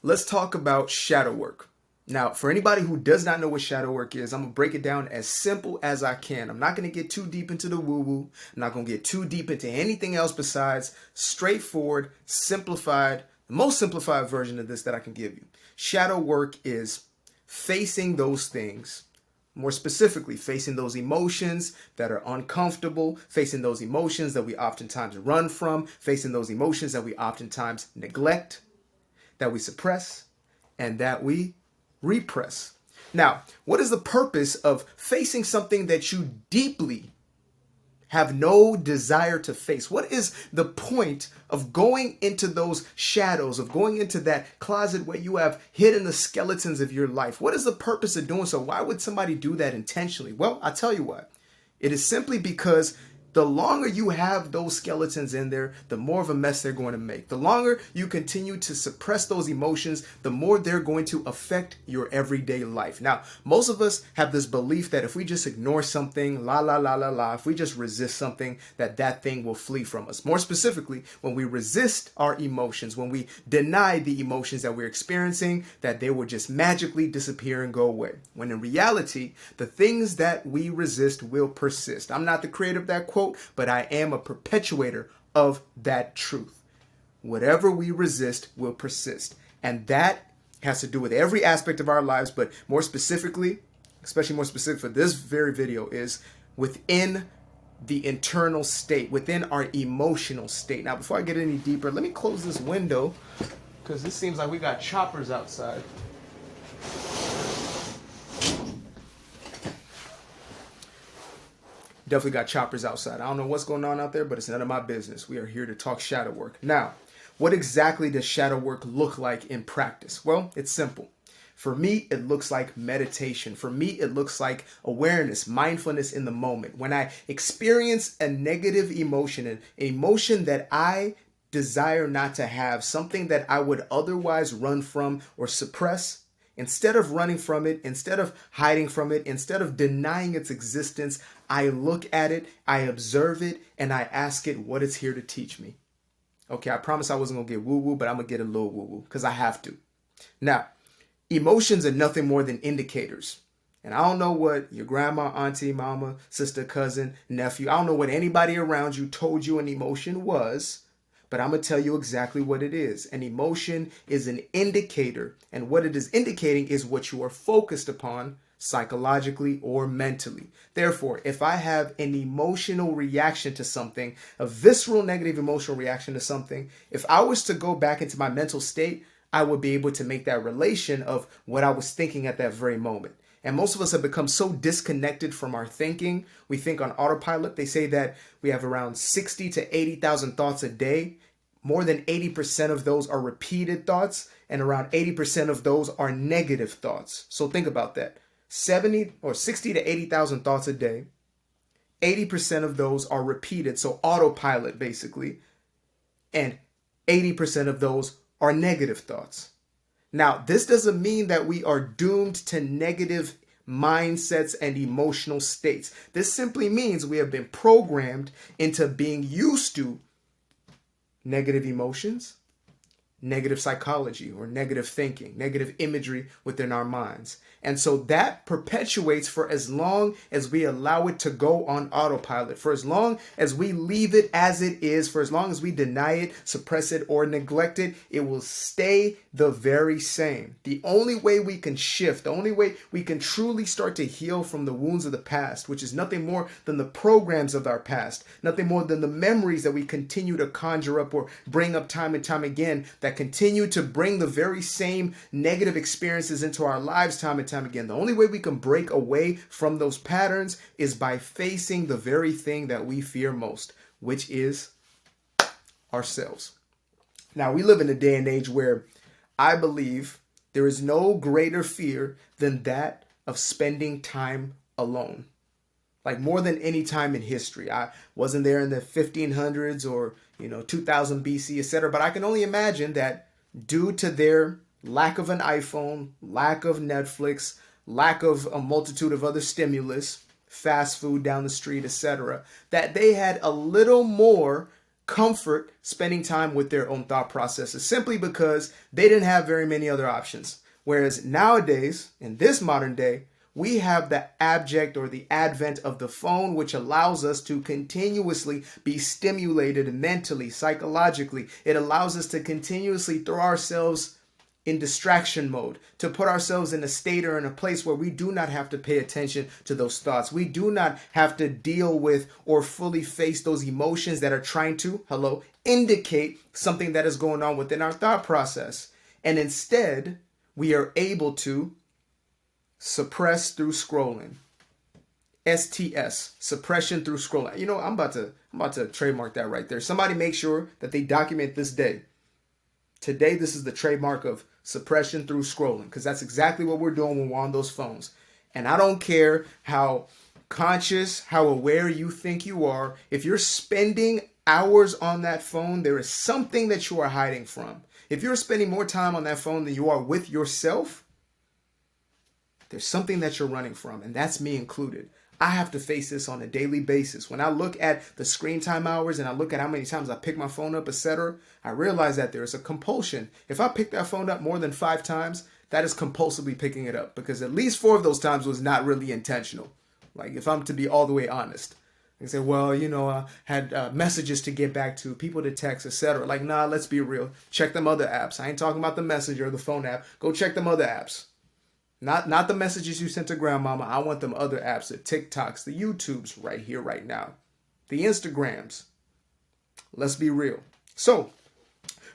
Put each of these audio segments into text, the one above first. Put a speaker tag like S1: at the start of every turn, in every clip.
S1: Let's talk about shadow work. Now, for anybody who does not know what shadow work is, I'm going to break it down as simple as I can. I'm not going to get too deep into the woo-woo. I'm not going to get too deep into anything else besides straightforward, simplified, the most simplified version of this that I can give you. Shadow work is facing those things, more specifically, facing those emotions that are uncomfortable, facing those emotions that we oftentimes run from, facing those emotions that we oftentimes neglect, that we suppress, and that we repress. Now, what is the purpose of facing something that you deeply have no desire to face? What is the point of going into those shadows, of going into that closet where you have hidden the skeletons of your life? What is the purpose of doing so? Why would somebody do that intentionally? Well, I'll tell you what. It is simply because the longer you have those skeletons in there, the more of a mess they're going to make. The longer you continue to suppress those emotions, the more they're going to affect your everyday life. Now, most of us have this belief that if we just ignore something, if we just resist something, that thing will flee from us. More specifically, when we resist our emotions, when we deny the emotions that we're experiencing, that they will just magically disappear and go away. When in reality, the things that we resist will persist. I'm not the creator of that quote, but I am a perpetuator of that truth. Whatever we resist will persist. And that has to do with every aspect of our lives, but more specifically, especially more specific for this very video, is within the internal state, within our emotional state. Now, before I get any deeper, let me close this window because this seems like we got choppers outside. Definitely got choppers outside. I don't know what's going on out there, but it's none of my business. We are here to talk shadow work. Now, what exactly does shadow work look like in practice? Well, it's simple. For me, it looks like meditation. For me, it looks like awareness, mindfulness in the moment. When I experience a negative emotion, an emotion that I desire not to have, something that I would otherwise run from or suppress, instead of running from it, instead of hiding from it, instead of denying its existence, I look at it, I observe it, and I ask it what it's here to teach me. Okay, I promise I wasn't going to get woo-woo, but I'm going to get a little woo-woo because I have to. Now, emotions are nothing more than indicators. And I don't know what your grandma, auntie, mama, sister, cousin, nephew, I don't know what anybody around you told you an emotion was, but I'm going to tell you exactly what it is. An emotion is an indicator, and what it is indicating is what you are focused upon psychologically or mentally. Therefore, if I have an emotional reaction to something, a visceral negative emotional reaction to something, if I was to go back into my mental state, I would be able to make that relation of what I was thinking at that very moment. And most of us have become so disconnected from our thinking. We think on autopilot. They say that we have around 60 to 80,000 thoughts a day. More than 80% of those are repeated thoughts, and around 80% of those are negative thoughts. So think about that. 70 or 60 to 80,000 thoughts a day. 80% of those are repeated, so autopilot basically. And 80% of those are negative thoughts. Now, this doesn't mean that we are doomed to negative mindsets and emotional states. This simply means we have been programmed into being used to negative emotions, negative psychology, or negative thinking, negative imagery within our minds. And so that perpetuates for as long as we allow it to go on autopilot, for as long as we leave it as it is, for as long as we deny it, suppress it, or neglect it, it will stay the very same. The only way we can shift, the only way we can truly start to heal from the wounds of the past, which is nothing more than the programs of our past, nothing more than the memories that we continue to conjure up or bring up time and time again, that continue to bring the very same negative experiences into our lives time and time again. The only way we can break away from those patterns is by facing the very thing that we fear most, which is ourselves. Now, we live in a day and age where I believe there is no greater fear than that of spending time alone. Like more than any time in history. I wasn't there in the 1500s or 2000 BC, etc. But I can only imagine that due to their lack of an iPhone, lack of Netflix, lack of a multitude of other stimulus, fast food down the street, etc., that they had a little more comfort spending time with their own thought processes simply because they didn't have very many other options. Whereas nowadays, in this modern day, we have the abject or the advent of the phone, which allows us to continuously be stimulated mentally, psychologically. It allows us to continuously throw ourselves in distraction mode, to put ourselves in a state or in a place where we do not have to pay attention to those thoughts. We do not have to deal with or fully face those emotions that are trying to, indicate something that is going on within our thought process. And instead, we are able to suppress through scrolling. STS, suppression through scrolling. I'm about to trademark that right there. Somebody make sure that they document this day. Today, this is the trademark of suppression through scrolling, because that's exactly what we're doing when we're on those phones. And I don't care how conscious, how aware you think you are. If you're spending hours on that phone, there is something that you are hiding from. If you're spending more time on that phone than you are with yourself, there's something that you're running from, and that's me included. I have to face this on a daily basis. When I look at the screen time hours and I look at how many times I pick my phone up, etc., I realize that there is a compulsion. If I pick that phone up more than 5 times, that is compulsively picking it up, because at least 4 of those times was not really intentional. Like, if I'm to be all the way honest. I say, well, I had messages to get back to, people to text, etc. Like, nah, let's be real. Check them other apps. I ain't talking about the Messenger or the phone app. Go check them other apps. Not the messages you sent to grandmama. I want them other apps, the TikToks, the YouTubes right here, right now. The Instagrams. Let's be real. So,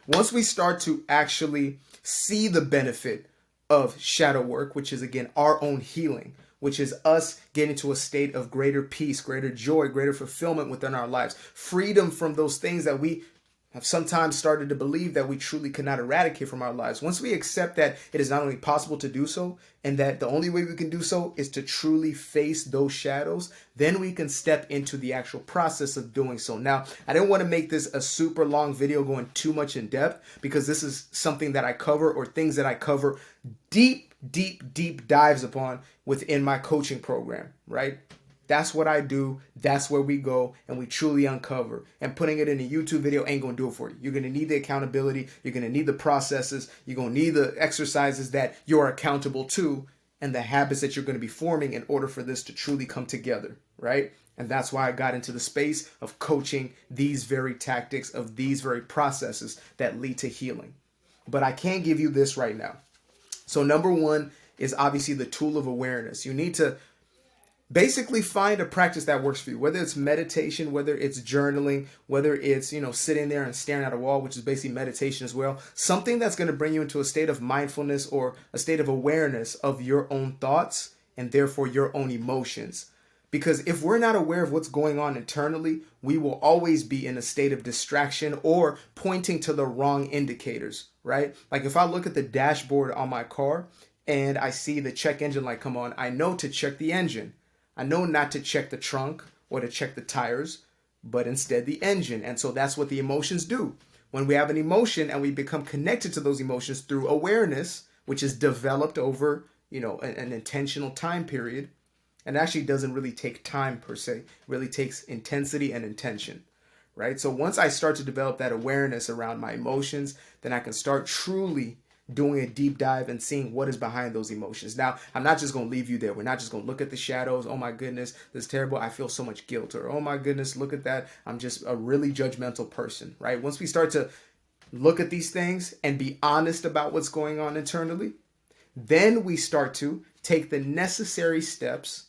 S1: once we start to actually see the benefit of shadow work, which is, again, our own healing, which is us getting to a state of greater peace, greater joy, greater fulfillment within our lives, freedom from those things that we have sometimes started to believe that we truly cannot eradicate from our lives. Once we accept that it is not only possible to do so, and that the only way we can do so is to truly face those shadows, then we can step into the actual process of doing so. Now, I didn't want to make this a super long video going too much in depth, because this is something that I cover, or things that I cover deep dives upon within my coaching program, right? That's what I do. That's where we go and we truly uncover. And putting it in a YouTube video ain't going to do it for you. You're going to need the accountability. You're going to need the processes. You're going to need the exercises that you're accountable to, and the habits that you're going to be forming in order for this to truly come together, right? And that's why I got into the space of coaching these very tactics, of these very processes that lead to healing. But I can't give you this right now. So number 1 is obviously the tool of awareness. You need to basically find a practice that works for you, whether it's meditation, whether it's journaling, whether it's, sitting there and staring at a wall, which is basically meditation as well. Something that's going to bring you into a state of mindfulness or a state of awareness of your own thoughts and therefore your own emotions. Because if we're not aware of what's going on internally, we will always be in a state of distraction or pointing to the wrong indicators, right? Like if I look at the dashboard on my car and I see the check engine light come on, I know to check the engine. I know not to check the trunk or to check the tires, but instead the engine. And so that's what the emotions do. When we have an emotion and we become connected to those emotions through awareness, which is developed over, an intentional time period, and actually doesn't really take time per se, it really takes intensity and intention, right? So once I start to develop that awareness around my emotions, then I can start truly doing a deep dive and seeing what is behind those emotions. Now, I'm not just going to leave you there. We're not just going to look at the shadows. Oh my goodness, this is terrible. I feel so much guilt. Or, oh my goodness, look at that. I'm just a really judgmental person, right? Once we start to look at these things and be honest about what's going on internally, then we start to take the necessary steps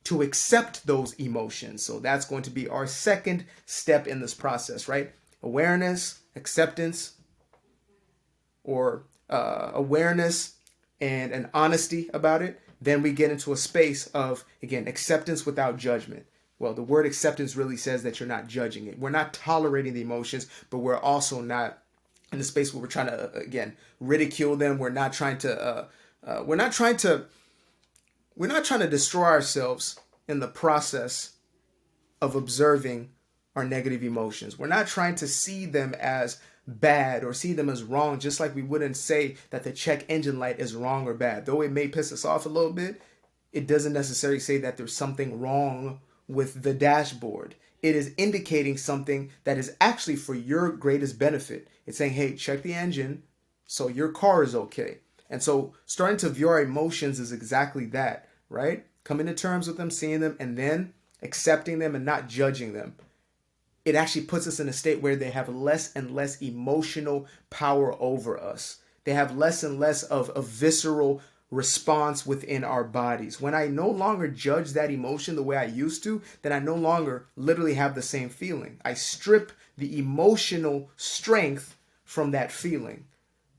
S1: to accept those emotions. So that's going to be our second step in this process, right? Awareness, acceptance, or awareness and an honesty about it. Then we get into a space of, again, acceptance without judgment. Well, the word acceptance really says that you're not judging it. We're not tolerating the emotions, but we're also not in the space where we're trying to, again, ridicule them. We're not trying to destroy ourselves in the process of observing our negative emotions. We're not trying to see them as bad or see them as wrong, just like we wouldn't say that the check engine light is wrong or bad. Though it may piss us off a little bit, it doesn't necessarily say that there's something wrong with the dashboard. it is indicating something that is actually for your greatest benefit. It's saying, hey, check the engine so your car is okay. And so starting to view our emotions is exactly that, right? Coming to terms with them, seeing them, and then accepting them and not judging them. It actually puts us in a state where they have less and less emotional power over us. They have less and less of a visceral response within our bodies. When I no longer judge that emotion the way I used to, then I no longer literally have the same feeling. I strip the emotional strength from that feeling,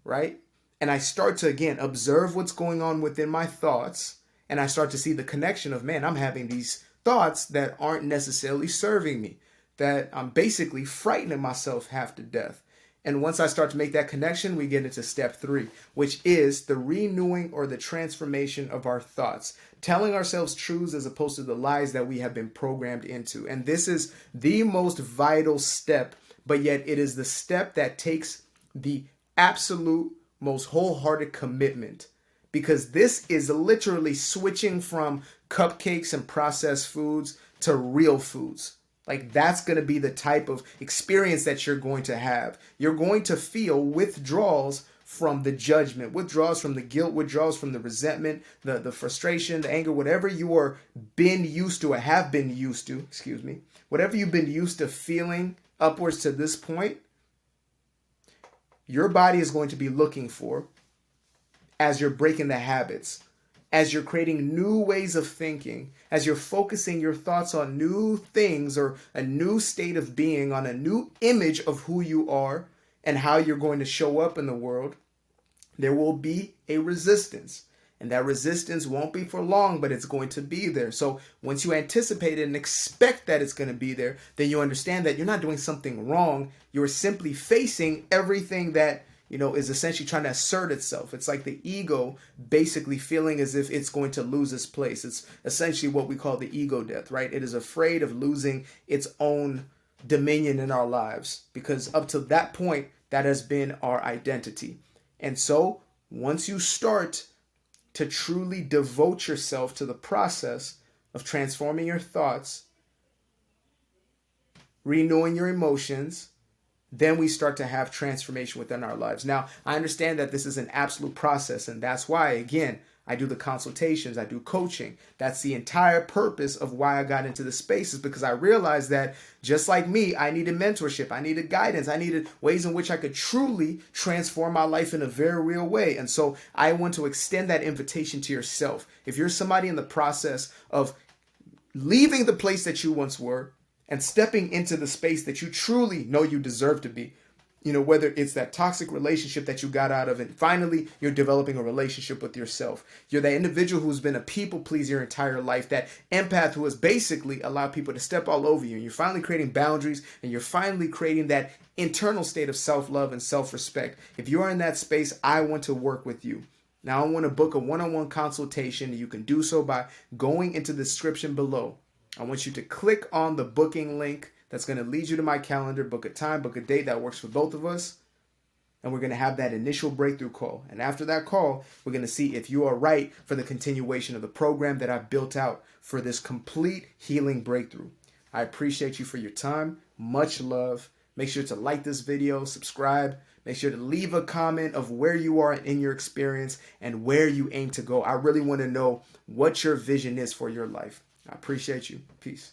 S1: right? And I start to, again, observe what's going on within my thoughts. And I start to see the connection of, man, I'm having these thoughts that aren't necessarily serving me, that I'm basically frightening myself half to death. And once I start to make that connection, we get into step 3, which is the renewing or the transformation of our thoughts, telling ourselves truths as opposed to the lies that we have been programmed into. And this is the most vital step, but yet it is the step that takes the absolute most wholehearted commitment, because this is literally switching from cupcakes and processed foods to real foods. Like, that's going to be the type of experience that you're going to have. You're going to feel withdrawals from the judgment, withdrawals from the guilt, withdrawals from the resentment, the frustration, the anger, whatever you are been used to or have been used to, whatever you've been used to feeling upwards to this point, your body is going to be looking for as you're breaking the habits, as you're creating new ways of thinking, as you're focusing your thoughts on new things or a new state of being, on a new image of who you are and how you're going to show up in the world, there will be a resistance. And that resistance won't be for long, but it's going to be there. So once you anticipate it and expect that it's going to be there, then you understand that you're not doing something wrong. You're simply facing everything that is essentially trying to assert itself. It's like the ego basically feeling as if it's going to lose its place. It's essentially what we call the ego death, right? It is afraid of losing its own dominion in our lives, because up to that point, that has been our identity. And so once you start to truly devote yourself to the process of transforming your thoughts, renewing your emotions, then we start to have transformation within our lives. Now, I understand that this is an absolute process, and that's why, again, I do the consultations, I do coaching. That's the entire purpose of why I got into the space, is because I realized that just like me, I needed mentorship, I needed guidance, I needed ways in which I could truly transform my life in a very real way. And so I want to extend that invitation to yourself. If you're somebody in the process of leaving the place that you once were, and stepping into the space that you truly know you deserve to be, whether it's that toxic relationship that you got out of, and finally you're developing a relationship with yourself. You're that individual who's been a people pleaser your entire life, that empath who has basically allowed people to step all over you, and you're finally creating boundaries, and you're finally creating that internal state of self-love and self-respect. If you are in that space, I want to work with you. Now, I want to book a one-on-one consultation. You can do so by going into the description below. I want you to click on the booking link that's going to lead you to my calendar, book a time, book a date that works for both of us, and we're going to have that initial breakthrough call. And after that call, we're going to see if you are right for the continuation of the program that I've built out for this complete healing breakthrough. I appreciate you for your time. Much love. Make sure to like this video, subscribe. Make sure to leave a comment of where you are in your experience and where you aim to go. I really want to know what your vision is for your life. I appreciate you. Peace.